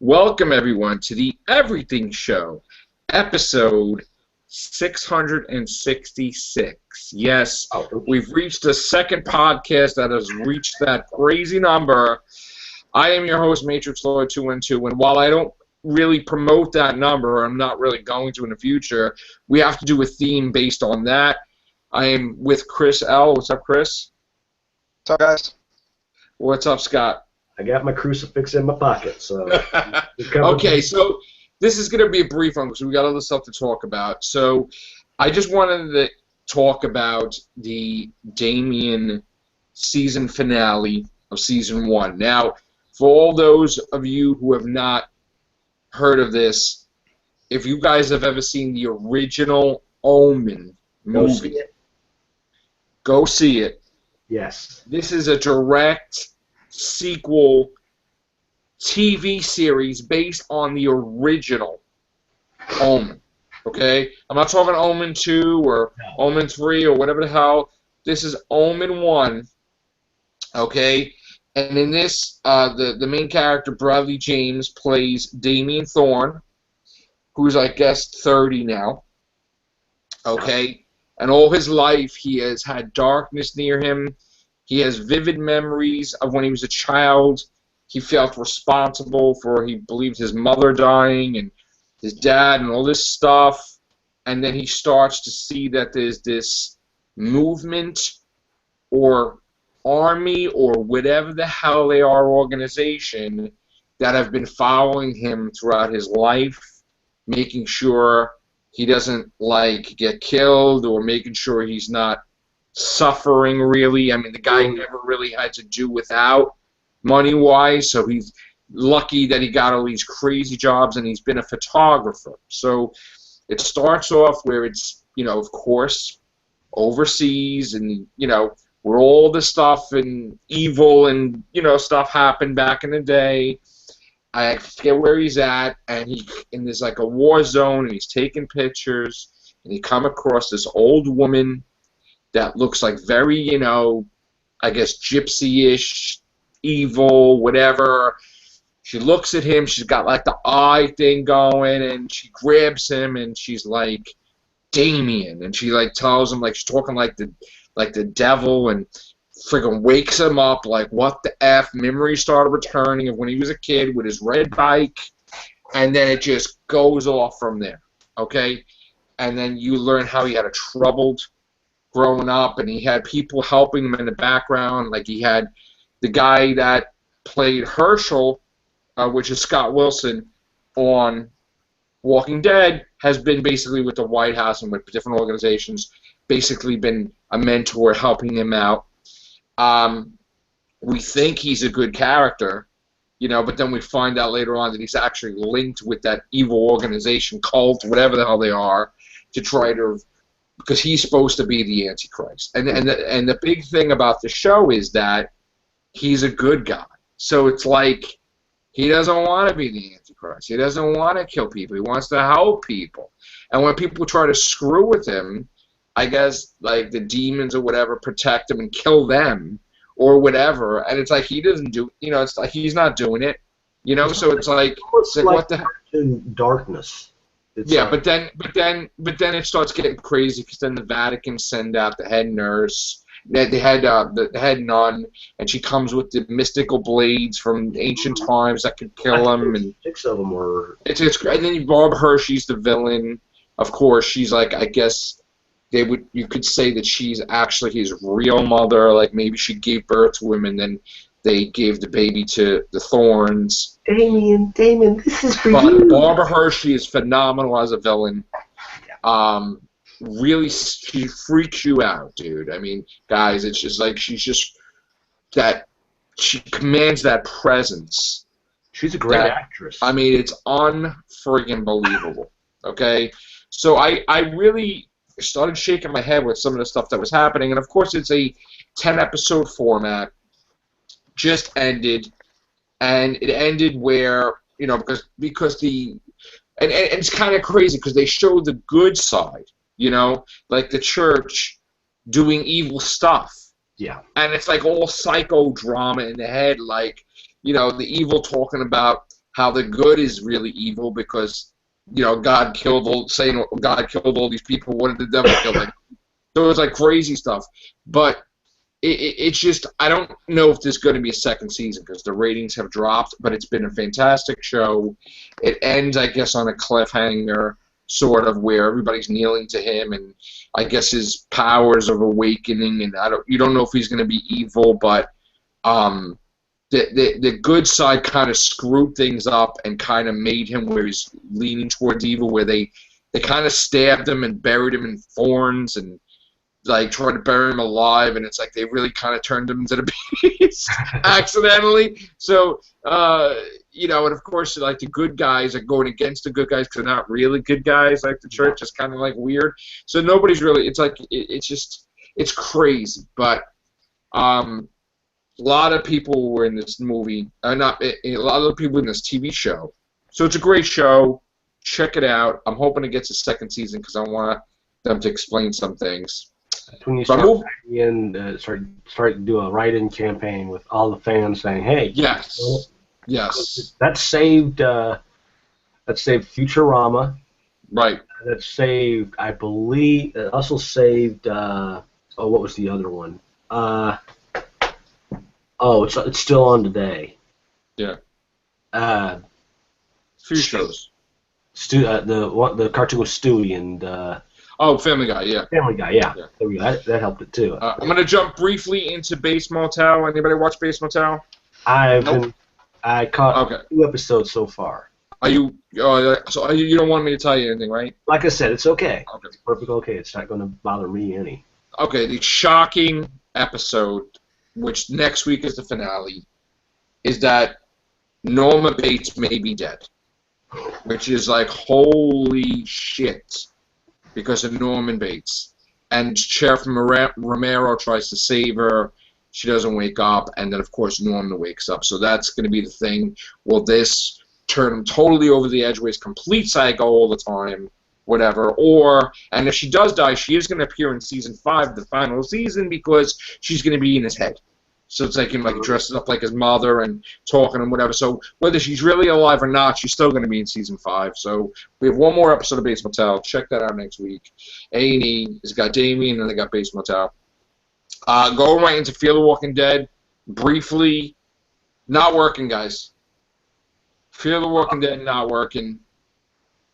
Welcome, everyone, to the Everything Show, episode 666. Yes, we've reached the second podcast that has reached that crazy number. I am your host, Matrix Lord 212, and while I don't really promote that number, I'm not really going to in the future, we have to do a theme based on that. I am with Chris L. What's up, Chris? What's up, guys? What's up, Scott? I got my crucifix in my pocket, so... Okay, so this is going to be a brief one because we got other stuff to talk about. So I just wanted to talk about the Damien season finale of season 1. Now, for all those of you who have not heard of this, if you guys have ever seen the original Omen movie, go see it. Yes. This is a direct sequel TV series based on the original Omen. Okay? I'm not talking Omen 2 or Omen 3 or whatever the hell. This is Omen 1. Okay? And in this, the main character, Bradley James, plays Damien Thorne, who's, I guess, 30 now. Okay? And all his life, he has had darkness near him. He has vivid memories of when he was a child. He felt responsible for, he believed, his mother dying and his dad and all this stuff. And then he starts to see that there's this movement or army or whatever the hell they are, organization, that have been following him throughout his life, making sure he doesn't, like, get killed or making sure he's not suffering, really. I mean, the guy never really had to do without money-wise, so he's lucky that he got all these crazy jobs, and he's been a photographer. So it starts off where it's, you know, of course, overseas, and, you know, where all the stuff and evil and, you know, stuff happened back in the day. I forget where he's at, and there's like a war zone, and he's taking pictures, and he come across this old woman that looks like very, you know, I guess gypsy-ish, evil, whatever. She looks at him, she's got like the eye thing going, and she grabs him, and she's like, Damien, and she like tells him, like, she's talking like the devil, and friggin' wakes him up, like, what the F, memories started returning of when he was a kid with his red bike, and then it just goes off from there, okay? And then you learn how he had a troubled growing up, and he had people helping him in the background. Like, he had the guy that played Herschel, which is Scott Wilson, on Walking Dead, has been basically with the White House and with different organizations, basically been a mentor helping him out. We think he's a good character, you know, but then we find out later on that he's actually linked with that evil organization, cult, whatever the hell they are, to try to, because he's supposed to be the Antichrist. And the big thing about the show is that he's a good guy. So it's like he doesn't want to be the Antichrist. He doesn't want to kill people. He wants to help people. And when people try to screw with him, I guess, like, the demons or whatever protect him and kill them or whatever. And it's like he doesn't do, you know, it's like he's not doing it. You know, so it's like what the in darkness. It's yeah, but then it starts getting crazy because then the Vatican send out the head nurse, the head nun, and she comes with the mystical blades from ancient times that could kill him. And 6 of them were. It's and then Bob Hershey's the villain. Of course, she's like, I guess you could say that she's actually his real mother. Like, maybe she gave birth to him and then they gave the baby to the Thorns. Damien, this is for but you. Barbara Hershey is phenomenal as a villain. Really, she freaks you out, dude. I mean, guys, it's just like she commands that presence. She's a great actress. I mean, it's unfriggin' believable. Okay, so I really started shaking my head with some of the stuff that was happening, and of course, it's a 10-episode format. Just ended, and it ended where, you know, because and it's kind of crazy because they show the good side, you know, like the church doing evil stuff. Yeah. And it's like all psychodrama in the head, like, you know, the evil talking about how the good is really evil because, God killed all these people. What did the devil kill? Like, so it was like crazy stuff. But it's just, I don't know if there's going to be a second season because the ratings have dropped, but it's been a fantastic show. It ends, I guess, on a cliffhanger, sort of, where everybody's kneeling to him, and I guess his powers of awakening, and you don't know if he's going to be evil, but the good side kind of screwed things up and kind of made him where he's leaning towards evil, where they kind of stabbed him and buried him in thorns and like tried to bury him alive, and it's like they really kind of turned him into the beast accidentally. So, and of course, like the good guys are going against the good guys because they're not really good guys. Like the church is kind of like weird. So nobody's really. It's like it's crazy. But a lot of people were in this movie. A lot of people in this TV show. So it's a great show. Check it out. I'm hoping it gets a second season because I want them to explain some things. When you start to do a write-in campaign with all the fans saying, "Hey, yes, that saved Futurama, right? That saved, I believe, it also saved. What was the other one? It's still on today. Yeah. Few shows. The cartoon with Stewie and. Family Guy, yeah. Family Guy, yeah. There we go. That helped it too. I'm gonna jump briefly into Base Motel. Anybody watch Base Motel? I caught 2 episodes so far. Are you? So you don't want me to tell you anything, right? Like I said, it's okay. It's perfectly okay. It's not going to bother me any. Okay, the shocking episode, which next week is the finale, is that Norma Bates may be dead, which is like holy shit. Because of Norman Bates. And Sheriff Romero tries to save her. She doesn't wake up. And then, of course, Norman wakes up. So that's going to be the thing. Will this turn him totally over the edge where he's complete psycho all the time? Whatever. And if she does die, she is going to appear in Season 5, the final season, because she's going to be in his head. So it's like him dresses up like his mother and talking and whatever. So whether she's really alive or not, she's still going to be in Season 5. So we have one more episode of Base Motel. Check that out next week. A&E has got Damien and they got Base Motel. Going right into Fear the Walking Dead. Briefly, not working, guys. Fear the Walking Dead not working.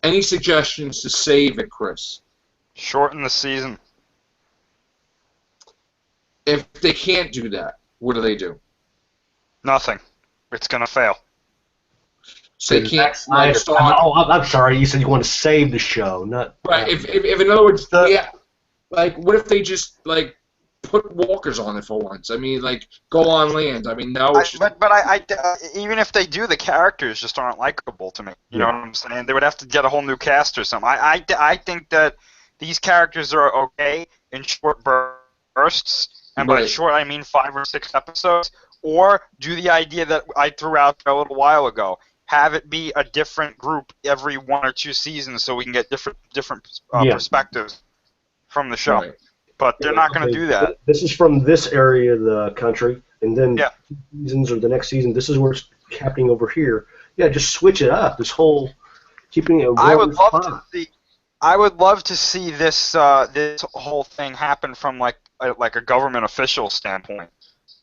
Any suggestions to save it, Chris? Shorten the season. If they can't do that, what do? Nothing. It's gonna fail. So they can't I'm sorry. You said you want to save the show, not right. If in other words, like what if they just like put walkers on it for once? I mean, like go on land. I mean, no. But even if they do, the characters just aren't likable to me. You know what I'm saying? They would have to get a whole new cast or something. I think that these characters are okay in short bursts. And by short, I mean 5 or 6 episodes. Or do the idea that I threw out there a little while ago. Have it be a different group every 1 or 2 seasons so we can get different perspectives from the show. Right. But they're not going to do that. This is from this area of the country, and then seasons or the next season, this is where it's happening over here. Yeah, just switch it up. This whole keeping it. I would love to see this this whole thing happen from like a government official standpoint.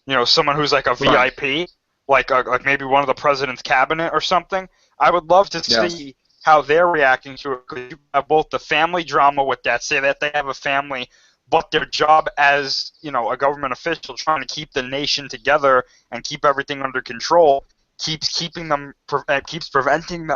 You know, someone who's like a VIP, like maybe one of the president's cabinet or something. I would love to see how they're reacting to it, because you have both the family drama with that, say that they have a family, but their job as, you know, a government official trying to keep the nation together and keep everything under control keeps preventing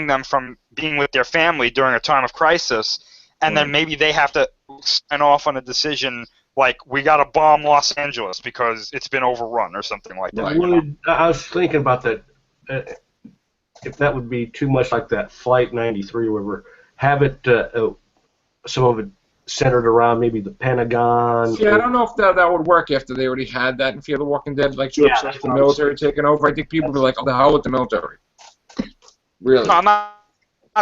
them from being with their family during a time of crisis. And then maybe they have to sign off on a decision like, we got to bomb Los Angeles because it's been overrun or something like that. I was thinking about that. If that would be too much like that Flight 93, where have it, some of it centered around maybe the Pentagon. Yeah, I don't know if that would work after they already had that in Fear the Walking Dead, like troops like the military taking over. I think people would be like, oh, the hell with the military. Really? No, I'm not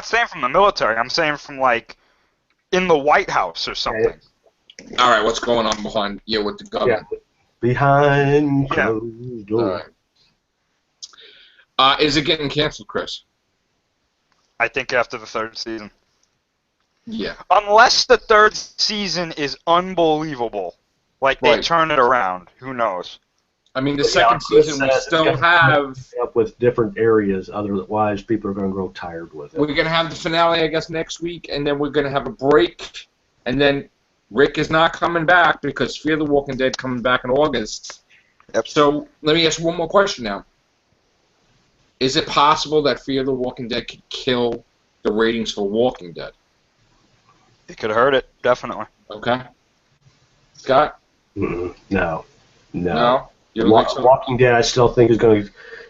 saying from the military. I'm saying from, like, in the White House or something. All right, what's going on behind with the government? Yeah. Behind closed doors. Is it getting canceled, Chris? I think after the third season. Yeah. Unless the third season is unbelievable. Like, they turn it around. Who knows? I mean, the second season we still have... Up with different areas, otherwise people are going to grow tired with it. We're going to have the finale, I guess, next week, and then we're going to have a break, and then Rick is not coming back because Fear the Walking Dead coming back in August. Yep. So let me ask one more question now. Is it possible that Fear the Walking Dead could kill the ratings for Walking Dead? It could hurt it, definitely. Okay. Scott? No. No? You don't think so? Walking Dead, I still think is going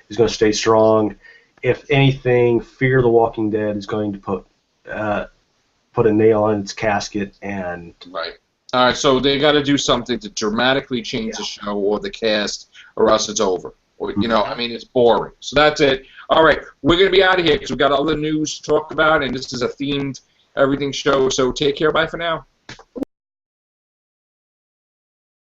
to stay strong. If anything, Fear the Walking Dead is going to put a nail in its casket and. Right. All right. So they got to do something to dramatically change the show or the cast, or else it's over. Or I mean, it's boring. So that's it. All right, we're gonna be out of here because we got other news to talk about, and this is a themed everything show. So take care. Bye for now.